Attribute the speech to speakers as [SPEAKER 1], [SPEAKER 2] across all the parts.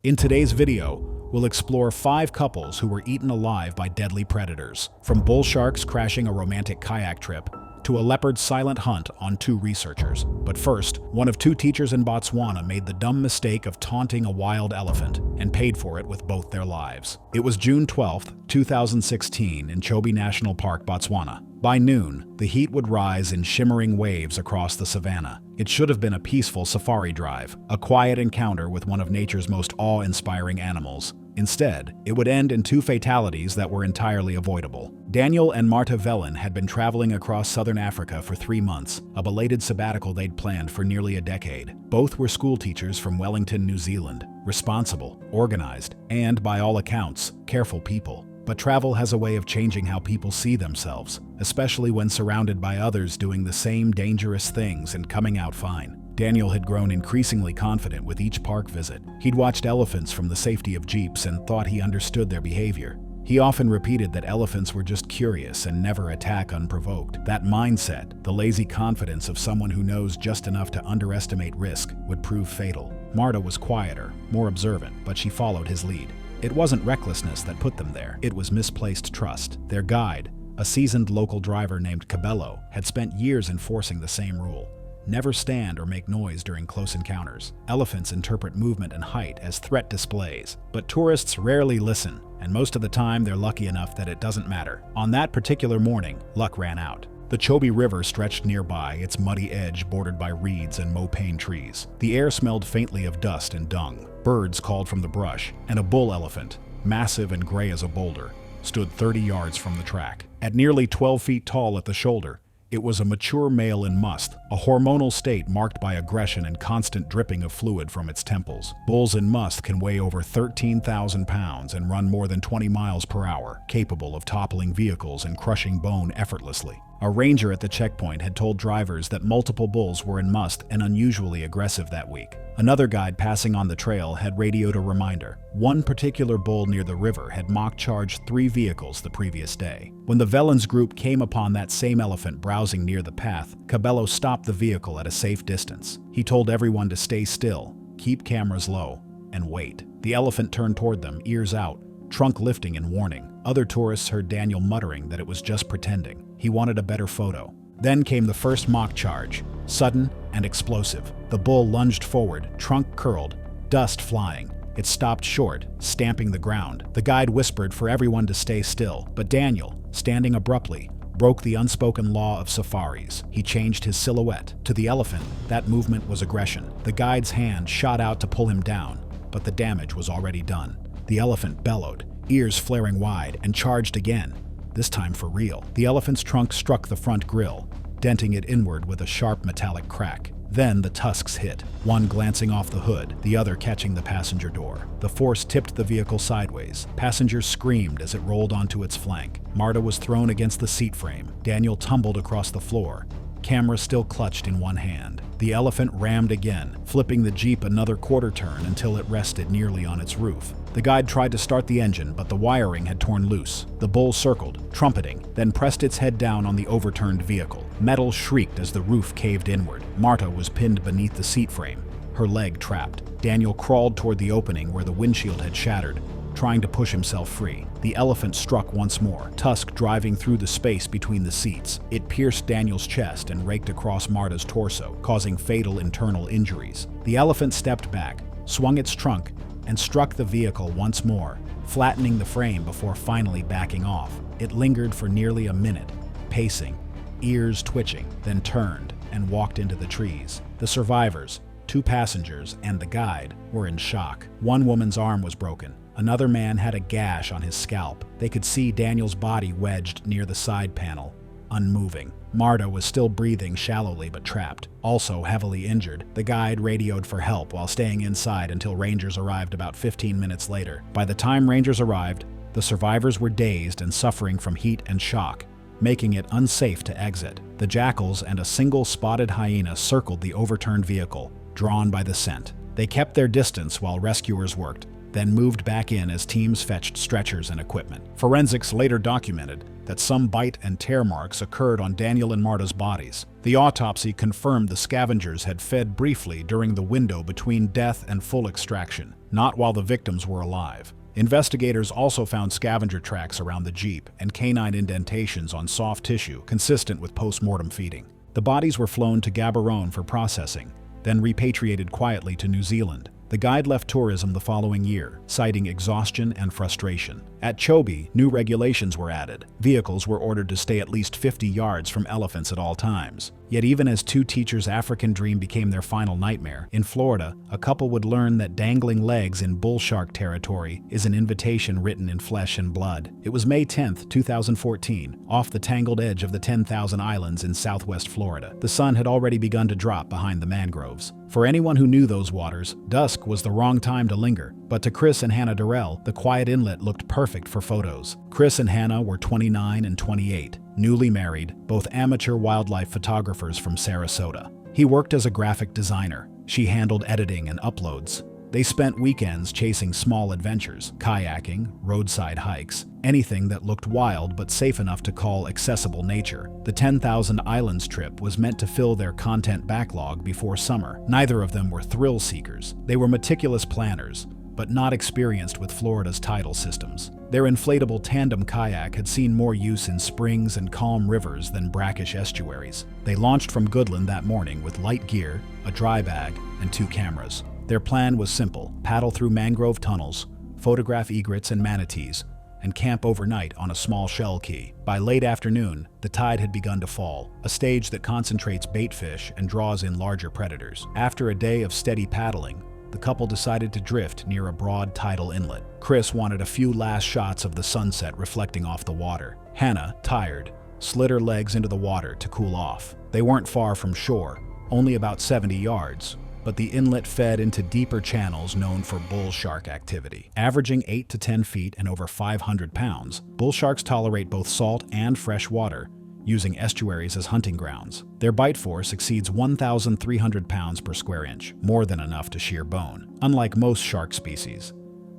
[SPEAKER 1] In today's video, we'll explore 5 couples who were eaten alive by deadly predators, from bull sharks crashing a romantic kayak trip to a leopard's silent hunt on 2 researchers. But first, one of 2 teachers in Botswana made the dumb mistake of taunting a wild elephant and paid for it with both their lives. It was June 12, 2016 in Chobe National Park, Botswana. By noon, the heat would rise in shimmering waves across the savannah. It should have been a peaceful safari drive, a quiet encounter with one of nature's most awe-inspiring animals. Instead, it would end in 2 fatalities that were entirely avoidable. Daniel and Marta Velen had been traveling across southern Africa for 3 months, a belated sabbatical they'd planned for nearly a decade. Both were school teachers from Wellington, New Zealand, responsible, organized, and, by all accounts, careful people. But travel has a way of changing how people see themselves, especially when surrounded by others doing the same dangerous things and coming out fine. Daniel had grown increasingly confident with each park visit. He'd watched elephants from the safety of jeeps and thought he understood their behavior. He often repeated that elephants were just curious and never attack unprovoked. That mindset, the lazy confidence of someone who knows just enough to underestimate risk, would prove fatal. Marta was quieter, more observant, but she followed his lead. It wasn't recklessness that put them there. It was misplaced trust. Their guide, a seasoned local driver named Cabello, had spent years enforcing the same rule. Never stand or make noise during close encounters. Elephants interpret movement and height as threat displays, but tourists rarely listen, and most of the time they're lucky enough that it doesn't matter. On that particular morning, luck ran out. The Chobe River stretched nearby, its muddy edge bordered by reeds and mopane trees. The air smelled faintly of dust and dung. Birds called from the brush, and a bull elephant, massive and gray as a boulder, stood 30 yards from the track. At nearly 12 feet tall at the shoulder, it was a mature male in must, a hormonal state marked by aggression and constant dripping of fluid from its temples. Bulls in must can weigh over 13,000 pounds and run more than 20 miles per hour, capable of toppling vehicles and crushing bone effortlessly. A ranger at the checkpoint had told drivers that multiple bulls were in must and unusually aggressive that week. Another guide passing on the trail had radioed a reminder. One particular bull near the river had mock-charged 3 vehicles the previous day. When the Velens group came upon that same elephant browsing near the path, Cabello stopped the vehicle at a safe distance. He told everyone to stay still, keep cameras low, and wait. The elephant turned toward them, ears out, trunk lifting in warning. Other tourists heard Daniel muttering that it was just pretending. He wanted a better photo. Then came the first mock charge, sudden and explosive. The bull lunged forward, trunk curled, dust flying. It stopped short, stamping the ground. The guide whispered for everyone to stay still, but Daniel, standing abruptly, broke the unspoken law of safaris. He changed his silhouette. To the elephant, that movement was aggression. The guide's hand shot out to pull him down, but the damage was already done. The elephant bellowed, ears flaring wide, and charged again, this time for real. The elephant's trunk struck the front grille, denting it inward with a sharp metallic crack. Then the tusks hit, one glancing off the hood, the other catching the passenger door. The force tipped the vehicle sideways. Passengers screamed as it rolled onto its flank. Marta was thrown against the seat frame. Daniel tumbled across the floor, camera still clutched in one hand. The elephant rammed again, flipping the Jeep another quarter turn until it rested nearly on its roof. The guide tried to start the engine, but the wiring had torn loose. The bull circled, trumpeting, then pressed its head down on the overturned vehicle. Metal shrieked as the roof caved inward. Marta was pinned beneath the seat frame, her leg trapped. Daniel crawled toward the opening where the windshield had shattered, trying to push himself free. The elephant struck once more, tusk driving through the space between the seats. It pierced Daniel's chest and raked across Marta's torso, causing fatal internal injuries. The elephant stepped back, swung its trunk, and struck the vehicle once more, flattening the frame before finally backing off. It lingered for nearly a minute, pacing, ears twitching, then turned and walked into the trees. The survivors, 2 passengers, and the guide were in shock. One woman's arm was broken. Another man had a gash on his scalp. They could see Daniel's body wedged near the side panel, unmoving. Marta was still breathing shallowly but trapped, also heavily injured. The guide radioed for help while staying inside until rangers arrived about 15 minutes later. By the time rangers arrived, the survivors were dazed and suffering from heat and shock, making it unsafe to exit. The jackals and a single spotted hyena circled the overturned vehicle, drawn by the scent. They kept their distance while rescuers worked, then moved back in as teams fetched stretchers and equipment. Forensics later documented that some bite and tear marks occurred on Daniel and Marta's bodies. The autopsy confirmed the scavengers had fed briefly during the window between death and full extraction. not while the victims were alive. Investigators also found scavenger tracks around the jeep and canine indentations on soft tissue consistent with post-mortem feeding. The bodies were flown to Gaborone for processing, then repatriated quietly to New Zealand. The guide left tourism the following year, citing exhaustion and frustration. At Chobe, new regulations were added. Vehicles were ordered to stay at least 50 yards from elephants at all times. Yet even as two teachers' African dream became their final nightmare, in Florida, a couple would learn that dangling legs in bull shark territory is an invitation written in flesh and blood. It was May 10, 2014, off the tangled edge of the 10,000 Islands in southwest Florida. The sun had already begun to drop behind the mangroves. For anyone who knew those waters, dusk was the wrong time to linger. But to Chris and Hannah Durrell, the quiet inlet looked perfect for photos. Chris and Hannah were 29 and 28, newly married, both amateur wildlife photographers from Sarasota. He worked as a graphic designer. She handled editing and uploads. They spent weekends chasing small adventures, kayaking, roadside hikes, anything that looked wild but safe enough to call accessible nature. The 10,000 Islands trip was meant to fill their content backlog before summer. Neither of them were thrill seekers. They were meticulous planners, but not experienced with Florida's tidal systems. Their inflatable tandem kayak had seen more use in springs and calm rivers than brackish estuaries. They launched from Goodland that morning with light gear, a dry bag, and 2 cameras. Their plan was simple: paddle through mangrove tunnels, photograph egrets and manatees, and camp overnight on a small shell key. By late afternoon, the tide had begun to fall, a stage that concentrates bait fish and draws in larger predators. After a day of steady paddling, the couple decided to drift near a broad tidal inlet. Chris wanted a few last shots of the sunset reflecting off the water. Hannah, tired, slid her legs into the water to cool off. They weren't far from shore, only about 70 yards, but the inlet fed into deeper channels known for bull shark activity. Averaging 8 to 10 feet and over 500 pounds, bull sharks tolerate both salt and fresh water, using estuaries as hunting grounds. Their bite force exceeds 1,300 pounds per square inch, more than enough to shear bone. Unlike most shark species,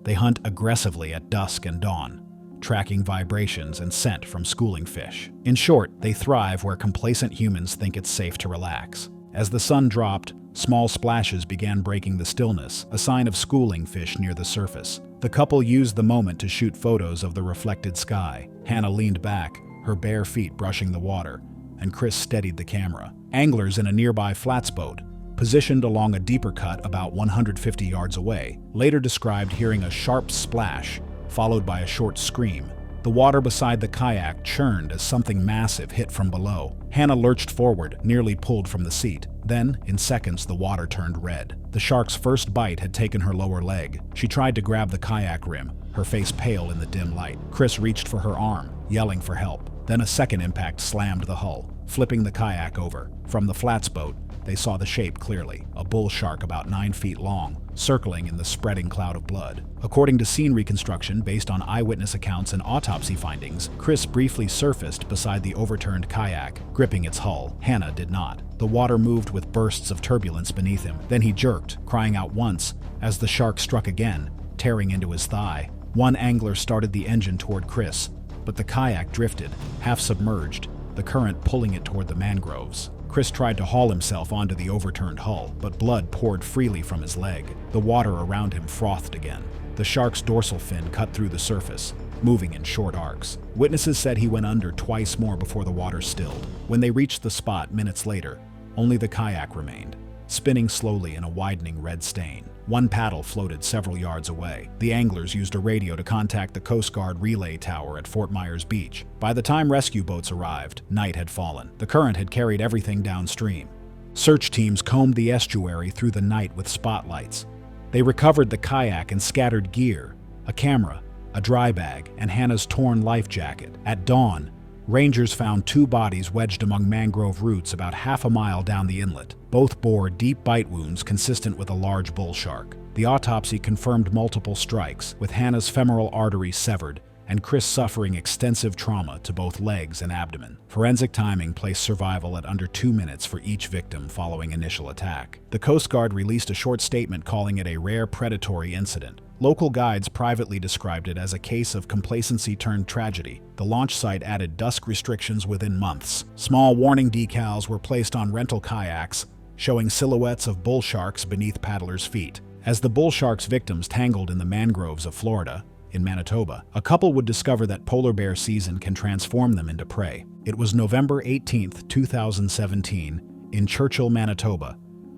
[SPEAKER 1] they hunt aggressively at dusk and dawn, tracking vibrations and scent from schooling fish. In short, they thrive where complacent humans think it's safe to relax. As the sun dropped, small splashes began breaking the stillness, a sign of schooling fish near the surface. The couple used the moment to shoot photos of the reflected sky. Hannah leaned back, her bare feet brushing the water, and Chris steadied the camera. Anglers in a nearby flats boat, positioned along a deeper cut about 150 yards away, later described hearing a sharp splash, followed by a short scream. The water beside the kayak churned as something massive hit from below. Hannah lurched forward, nearly pulled from the seat. Then, in seconds, the water turned red. The shark's first bite had taken her lower leg. She tried to grab the kayak rim, her face pale in the dim light. Chris reached for her arm, yelling for help. Then a second impact slammed the hull, flipping the kayak over. From the flats boat, they saw the shape clearly, a bull shark about 9 feet long, circling in the spreading cloud of blood. According to scene reconstruction based on eyewitness accounts and autopsy findings, Chris briefly surfaced beside the overturned kayak, gripping its hull. Hannah did not. The water moved with bursts of turbulence beneath him. Then he jerked, crying out once, as the shark struck again, tearing into his thigh. One angler started the engine toward Chris, but the kayak drifted, half submerged, the current pulling it toward the mangroves. Chris tried to haul himself onto the overturned hull, but blood poured freely from his leg. The water around him frothed again. The shark's dorsal fin cut through the surface, moving in short arcs. Witnesses said he went under twice more before the water stilled. When they reached the spot minutes later, only the kayak remained, spinning slowly in a widening red stain. One paddle floated several yards away. The anglers used a radio to contact the Coast Guard relay tower at Fort Myers Beach. By the time rescue boats arrived, night had fallen. The current had carried everything downstream. Search teams combed the estuary through the night with spotlights. They recovered the kayak and scattered gear, a camera, a dry bag, and Hannah's torn life jacket. At dawn, rangers found 2 bodies wedged among mangrove roots about half a mile down the inlet. Both bore deep bite wounds consistent with a large bull shark. The autopsy confirmed multiple strikes, with Hannah's femoral artery severed and Chris suffering extensive trauma to both legs and abdomen. Forensic timing placed survival at under 2 minutes for each victim following initial attack. The Coast Guard released a short statement calling it a rare predatory incident. Local guides privately described it as a case of complacency turned tragedy. The launch site added dusk restrictions within months. Small warning decals were placed on rental kayaks, showing silhouettes of bull sharks beneath paddlers' feet. As the bull shark's victims tangled in the mangroves of Florida, in Manitoba, a couple would discover that polar bear season can transform them into prey. It was November 18, 2017, in Churchill, Manitoba,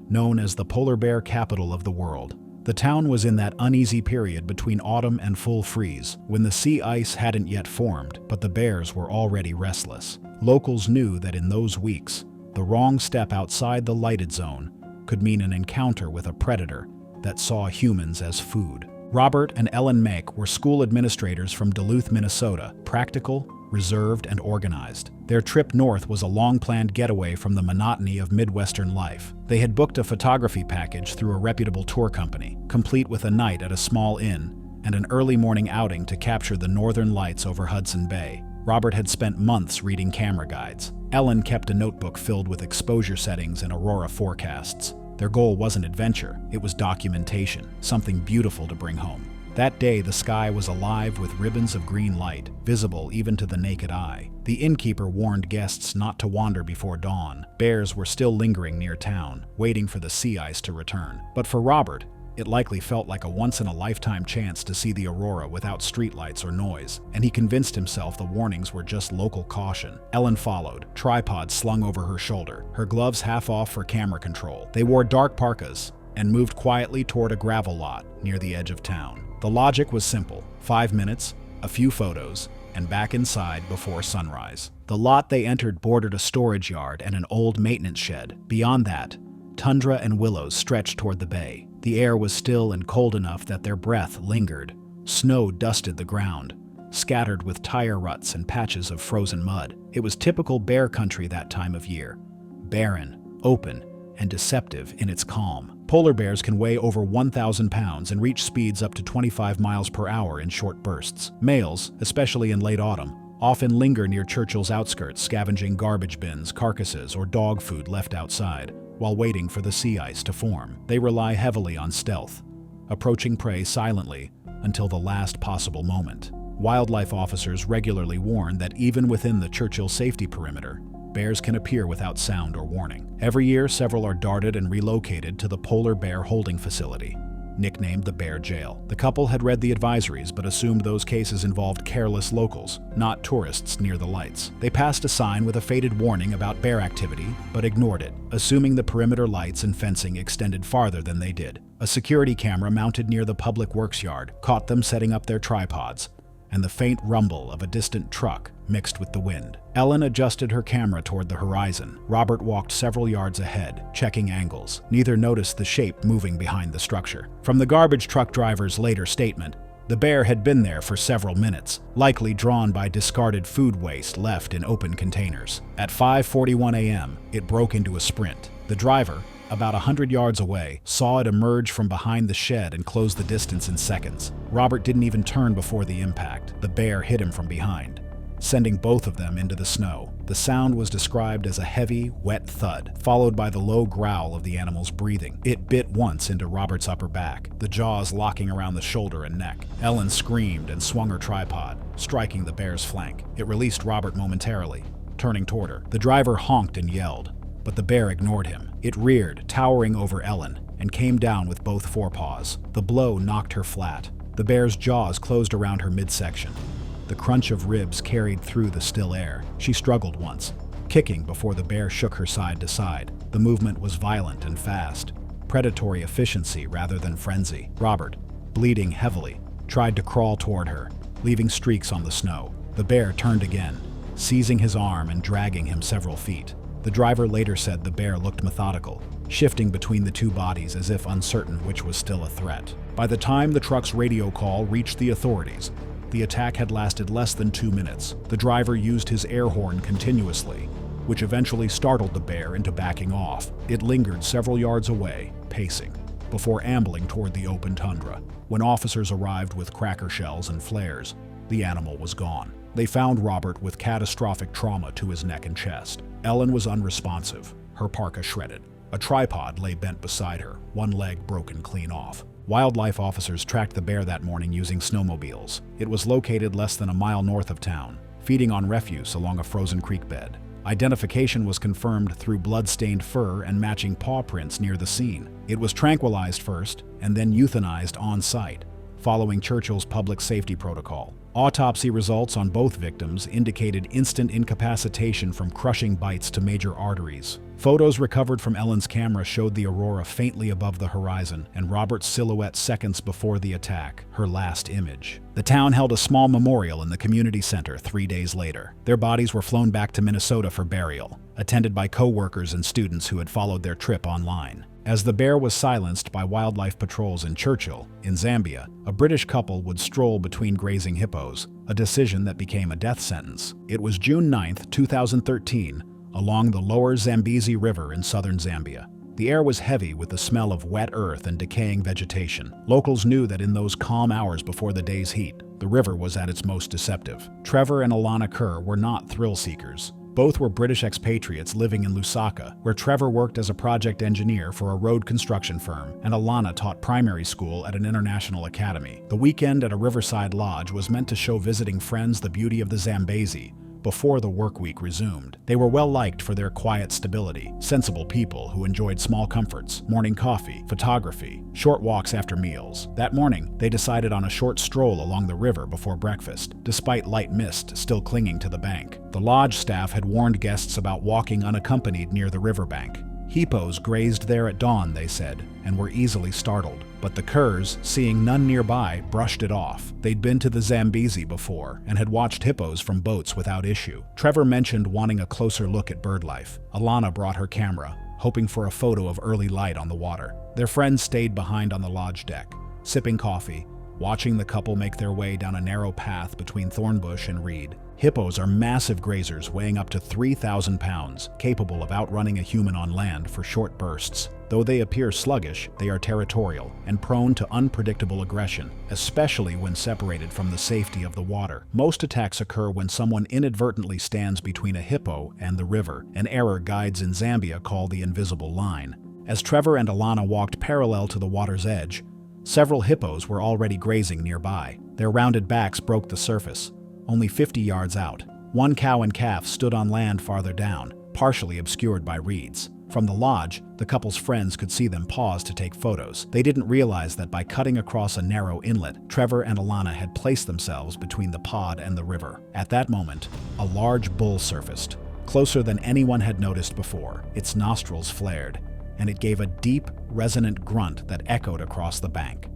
[SPEAKER 1] known as the polar bear capital of the world. The town was in that uneasy period between autumn and full freeze, when the sea ice hadn't yet formed, but the bears were already restless. Locals knew that in those weeks, the wrong step outside the lighted zone could mean an encounter with a predator that saw humans as food. Robert and Ellen Make were school administrators from Duluth, Minnesota, practical, reserved, and organized. Their trip north was a long-planned getaway from the monotony of Midwestern life. They had booked a photography package through a reputable tour company, complete with a night at a small inn and an early morning outing to capture the northern lights over Hudson Bay. Robert had spent months reading camera guides. Ellen kept a notebook filled with exposure settings and aurora forecasts. Their goal wasn't adventure, it was documentation, something beautiful to bring home. That day, the sky was alive with ribbons of green light, visible even to the naked eye. The innkeeper warned guests not to wander before dawn. Bears were still lingering near town, waiting for the sea ice to return. But for Robert, it likely felt like a once-in-a-lifetime chance to see the aurora without streetlights or noise, and he convinced himself the warnings were just local caution. Ellen followed, tripod slung over her shoulder, her gloves half off for camera control. They wore dark parkas and moved quietly toward a gravel lot near the edge of town. The logic was simple: 5 minutes, a few photos, and back inside before sunrise. The lot they entered bordered a storage yard and an old maintenance shed. Beyond that, tundra and willows stretched toward the bay. The air was still and cold enough that their breath lingered. Snow dusted the ground, scattered with tire ruts and patches of frozen mud. It was typical bear country that time of year: barren, open, and deceptive in its calm. Polar bears can weigh over 1,000 pounds and reach speeds up to 25 miles per hour in short bursts. Males, especially in late autumn, often linger near Churchill's outskirts, scavenging garbage bins, carcasses, or dog food left outside, while waiting for the sea ice to form. They rely heavily on stealth, approaching prey silently until the last possible moment. Wildlife officers regularly warn that even within the Churchill safety perimeter, bears can appear without sound or warning. Every year, several are darted and relocated to the Polar Bear Holding Facility, nicknamed the Bear Jail. The couple had read the advisories but assumed those cases involved careless locals, not tourists near the lights. They passed a sign with a faded warning about bear activity, but ignored it, assuming the perimeter lights and fencing extended farther than they did. A security camera mounted near the public works yard caught them setting up their tripods, and the faint rumble of a distant truck mixed with the wind. Ellen adjusted her camera toward the horizon. Robert walked several yards ahead, checking angles. Neither noticed the shape moving behind the structure. From the garbage truck driver's later statement, the bear had been there for several minutes, likely drawn by discarded food waste left in open containers. At 5:41 a.m., it broke into a sprint. The driver, about 100 yards away, saw it emerge from behind the shed and close the distance in seconds. Robert didn't even turn before the impact. The bear hit him from behind, sending both of them into the snow. The sound was described as a heavy, wet thud, followed by the low growl of the animal's breathing. It bit once into Robert's upper back, the jaws locking around the shoulder and neck. Ellen screamed and swung her tripod, striking the bear's flank. It released Robert momentarily, turning toward her. The driver honked and yelled, but the bear ignored him. It reared, towering over Ellen, and came down with both forepaws. The blow knocked her flat. The bear's jaws closed around her midsection. The crunch of ribs carried through the still air. She struggled once, kicking before the bear shook her side to side. The movement was violent and fast, predatory efficiency rather than frenzy. Robert, bleeding heavily, tried to crawl toward her, leaving streaks on the snow. The bear turned again, seizing his arm and dragging him several feet. The driver later said the bear looked methodical, shifting between the two bodies as if uncertain which was still a threat. By the time the truck's radio call reached the authorities, the attack had lasted less than 2 minutes. The driver used his air horn continuously, which eventually startled the bear into backing off. It lingered several yards away, pacing, before ambling toward the open tundra. When officers arrived with cracker shells and flares, the animal was gone. They found Robert with catastrophic trauma to his neck and chest. Ellen was unresponsive, her parka shredded. A tripod lay bent beside her, one leg broken clean off. Wildlife officers tracked the bear that morning using snowmobiles. It was located less than a mile north of town, feeding on refuse along a frozen creek bed. Identification was confirmed through blood-stained fur and matching paw prints near the scene. It was tranquilized first and then euthanized on-site, following Churchill's public safety protocol. Autopsy results on both victims indicated instant incapacitation from crushing bites to major arteries. Photos recovered from Ellen's camera showed the aurora faintly above the horizon and Robert's silhouette seconds before the attack, her last image. The town held a small memorial in the community center 3 days later. Their bodies were flown back to Minnesota for burial, attended by co-workers and students who had followed their trip online. As the bear was silenced by wildlife patrols in Churchill, in Zambia, a British couple would stroll between grazing hippos, a decision that became a death sentence. It was June 9, 2013, along the lower Zambezi River in southern Zambia. The air was heavy with the smell of wet earth and decaying vegetation. Locals knew that in those calm hours before the day's heat, the river was at its most deceptive. Trevor and Alana Kerr were not thrill seekers. Both were British expatriates living in Lusaka, where Trevor worked as a project engineer for a road construction firm, and Alana taught primary school at an international academy. The weekend at a riverside lodge was meant to show visiting friends the beauty of the Zambezi before the work week resumed. They were well liked for their quiet stability, sensible people who enjoyed small comforts, morning coffee, photography, short walks after meals. That morning, they decided on a short stroll along the river before breakfast, despite light mist still clinging to the bank. The lodge staff had warned guests about walking unaccompanied near the riverbank. Hippos grazed there at dawn, they said, and were easily startled. But the Kerrs, seeing none nearby, brushed it off. They'd been to the Zambezi before and had watched hippos from boats without issue. Trevor mentioned wanting a closer look at bird life. Alana brought her camera, hoping for a photo of early light on the water. Their friends stayed behind on the lodge deck, sipping coffee, watching the couple make their way down a narrow path between thornbush and reed. Hippos are massive grazers weighing up to 3,000 pounds, capable of outrunning a human on land for short bursts. Though they appear sluggish, they are territorial and prone to unpredictable aggression, especially when separated from the safety of the water. Most attacks occur when someone inadvertently stands between a hippo and the river, an error guides in Zambia call the invisible line. As Trevor and Alana walked parallel to the water's edge, several hippos were already grazing nearby. Their rounded backs broke the surface, only 50 yards out. One cow and calf stood on land farther down, partially obscured by reeds. From the lodge, the couple's friends could see them pause to take photos. They didn't realize that by cutting across a narrow inlet, Trevor and Alana had placed themselves between the pod and the river. At that moment, a large bull surfaced, closer than anyone had noticed before. Its nostrils flared, and it gave a deep, resonant grunt that echoed across the bank.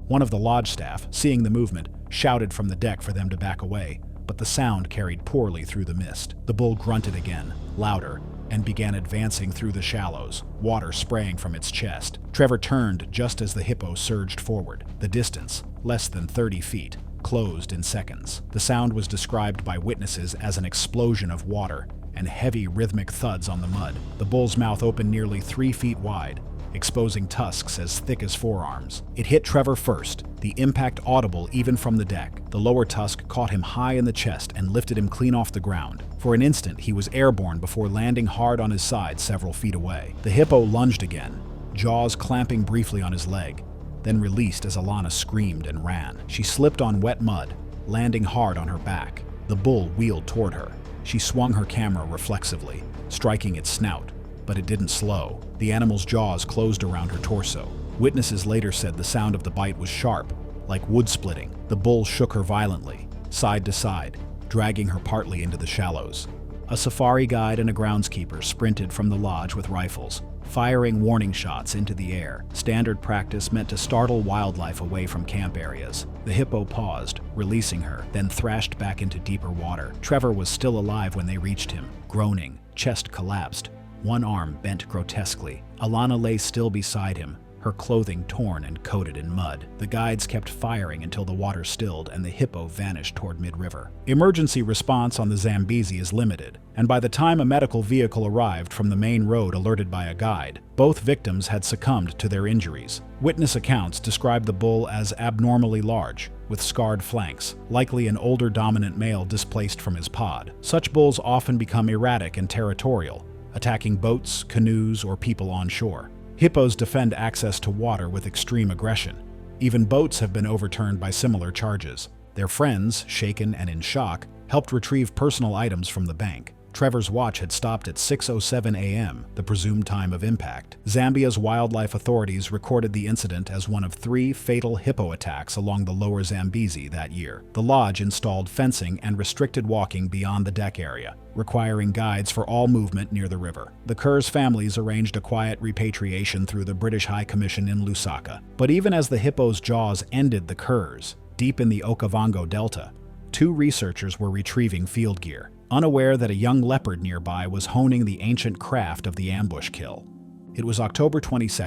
[SPEAKER 1] One of the lodge staff, seeing the movement, shouted from the deck for them to back away, but the sound carried poorly through the mist. The bull grunted again, louder, and began advancing through the shallows, water spraying from its chest. Trevor turned just as the hippo surged forward. The distance, less than 30 feet, closed in seconds. The sound was described by witnesses as an explosion of water and heavy rhythmic thuds on the mud. The bull's mouth opened nearly 3 feet wide, exposing tusks as thick as forearms. It hit Trevor first, the impact audible even from the deck. The lower tusk caught him high in the chest and lifted him clean off the ground. For an instant, he was airborne before landing hard on his side several feet away. The hippo lunged again, jaws clamping briefly on his leg, then released as Alana screamed and ran. She slipped on wet mud, landing hard on her back. The bull wheeled toward her. She swung her camera reflexively, striking its snout, but it didn't slow. The animal's jaws closed around her torso. Witnesses later said the sound of the bite was sharp, like wood splitting. The bull shook her violently, side to side, dragging her partly into the shallows. A safari guide and a groundskeeper sprinted from the lodge with rifles, firing warning shots into the air, standard practice meant to startle wildlife away from camp areas. The hippo paused, releasing her, then thrashed back into deeper water. Trevor was still alive when they reached him, groaning, chest collapsed, one arm bent grotesquely. Alana lay still beside him, her clothing torn and coated in mud. The guides kept firing until the water stilled and the hippo vanished toward mid-river. Emergency response on the Zambezi is limited, and by the time a medical vehicle arrived from the main road alerted by a guide, both victims had succumbed to their injuries. Witness accounts describe the bull as abnormally large, with scarred flanks, likely an older dominant male displaced from his pod. Such bulls often become erratic and territorial, attacking boats, canoes, or people on shore. Hippos defend access to water with extreme aggression. Even boats have been overturned by similar charges. Their friends, shaken and in shock, helped retrieve personal items from the bank. Trevor's watch had stopped at 6:07 a.m., the presumed time of impact. Zambia's wildlife authorities recorded the incident as one of 3 fatal hippo attacks along the lower Zambezi that year. The lodge installed fencing and restricted walking beyond the deck area, requiring guides for all movement near the river. The Kerr's families arranged a quiet repatriation through the British High Commission in Lusaka. But even as the hippo's jaws ended the Kerr's, deep in the Okavango Delta, 2 researchers were retrieving field gear, unaware that a young leopard nearby was honing the ancient craft of the ambush kill. It was October 22,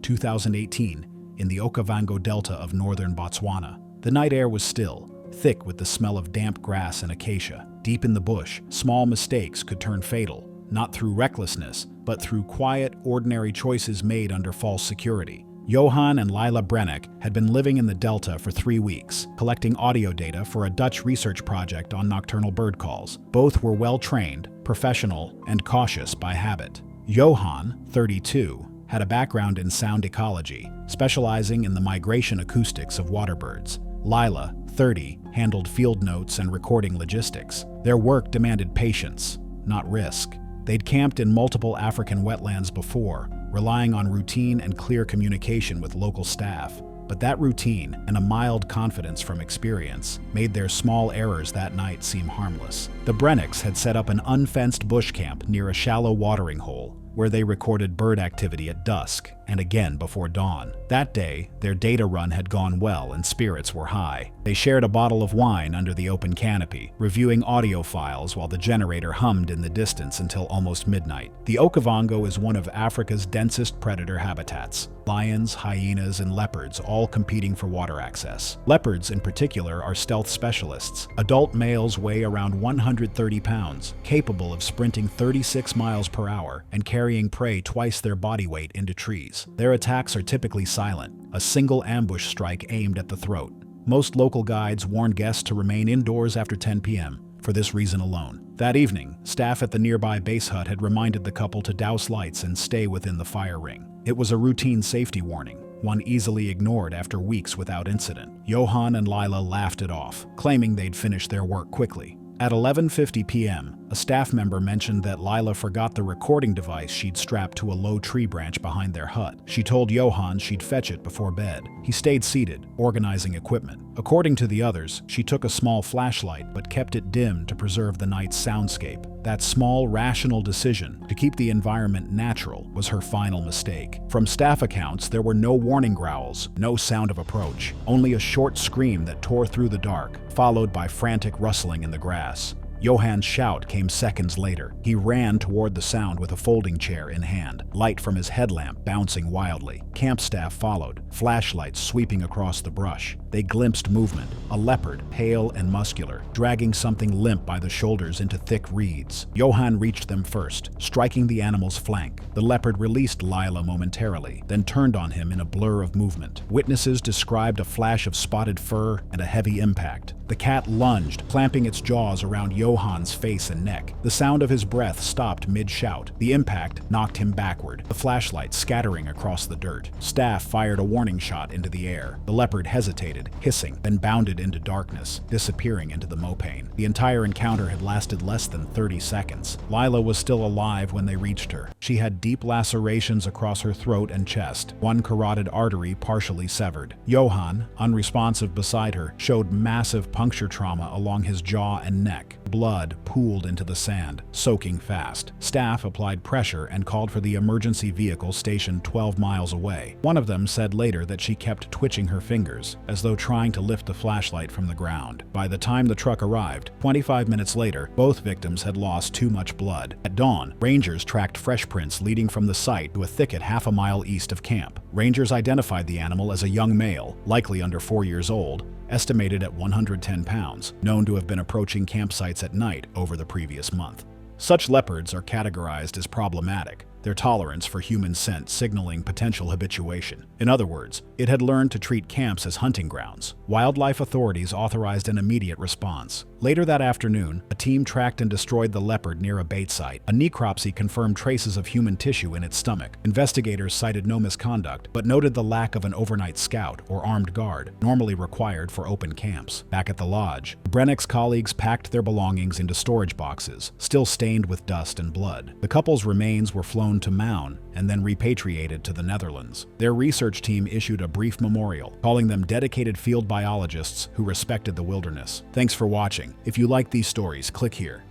[SPEAKER 1] 2018, in the Okavango Delta of northern Botswana. The night air was still, thick with the smell of damp grass and acacia. Deep in the bush, small mistakes could turn fatal, not through recklessness, but through quiet, ordinary choices made under false security. Johan and Lila Brennick had been living in the Delta for 3 weeks, collecting audio data for a Dutch research project on nocturnal bird calls. Both were well-trained, professional, and cautious by habit. Johan, 32, had a background in sound ecology, specializing in the migration acoustics of waterbirds. Lila, 30, handled field notes and recording logistics. Their work demanded patience, not risk. They'd camped in multiple African wetlands before, relying on routine and clear communication with local staff. But that routine, and a mild confidence from experience, made their small errors that night seem harmless. The Brennicks had set up an unfenced bush camp near a shallow watering hole, where they recorded bird activity at dusk and again before dawn. That day, their data run had gone well and spirits were high. They shared a bottle of wine under the open canopy, reviewing audio files while the generator hummed in the distance until almost midnight. The Okavango is one of Africa's densest predator habitats. Lions, hyenas, and leopards all competing for water access. Leopards, in particular, are stealth specialists. Adult males weigh around 130 pounds, capable of sprinting 36 miles per hour and carrying prey twice their body weight into trees. Their attacks are typically silent, a single ambush strike aimed at the throat. Most local guides warn guests to remain indoors after 10 p.m. for this reason alone. That evening, staff at the nearby base hut had reminded the couple to douse lights and stay within the fire ring. It was a routine safety warning, one easily ignored after weeks without incident. Johan and Lila laughed it off, claiming they'd finished their work quickly. At 11:50 p.m., a staff member mentioned that Lila forgot the recording device she'd strapped to a low tree branch behind their hut. She told Johan she'd fetch it before bed. He stayed seated, organizing equipment. According to the others, she took a small flashlight but kept it dim to preserve the night's soundscape. That small, rational decision to keep the environment natural was her final mistake. From staff accounts, there were no warning growls, no sound of approach, only a short scream that tore through the dark, followed by frantic rustling in the grass. Johan's shout came seconds later. He ran toward the sound with a folding chair in hand, light from his headlamp bouncing wildly. Camp staff followed, flashlights sweeping across the brush. They glimpsed movement, a leopard, pale and muscular, dragging something limp by the shoulders into thick reeds. Johan reached them first, striking the animal's flank. The leopard released Lila momentarily, then turned on him in a blur of movement. Witnesses described a flash of spotted fur and a heavy impact. The cat lunged, clamping its jaws around Johan's face and neck. The sound of his breath stopped mid-shout. The impact knocked him backward, the flashlight scattering across the dirt. Staff fired a warning shot into the air. The leopard hesitated, hissing, then bounded into darkness, disappearing into the mopane. The entire encounter had lasted less than 30 seconds. Lila was still alive when they reached her. She had deep lacerations across her throat and chest, one carotid artery partially severed. Johan, unresponsive beside her, showed massive puncture trauma along his jaw and neck. Blood pooled into the sand, soaking fast. Staff applied pressure and called for the emergency vehicle stationed 12 miles away. One of them said later that she kept twitching her fingers, as though trying to lift the flashlight from the ground. By the time the truck arrived, 25 minutes later, both victims had lost too much blood. At dawn, rangers tracked fresh prints leading from the site to a thicket half a mile east of camp. Rangers identified the animal as a young male, likely under 4 years old, estimated at 110 pounds, known to have been approaching campsites at night over the previous month. Such leopards are categorized as problematic. their tolerance for human scent signaling potential habituation. In other words, it had learned to treat camps as hunting grounds. Wildlife authorities authorized an immediate response. Later that afternoon, a team tracked and destroyed the leopard near a bait site. A necropsy confirmed traces of human tissue in its stomach. Investigators cited no misconduct, but noted the lack of an overnight scout or armed guard, normally required for open camps. Back at the lodge, Brennick's colleagues packed their belongings into storage boxes, still stained with dust and blood. The couple's remains were flown to Maun and then repatriated to the Netherlands. Their research team issued a brief memorial, calling them dedicated field biologists who respected the wilderness. Thanks for watching. If you like these stories, click here.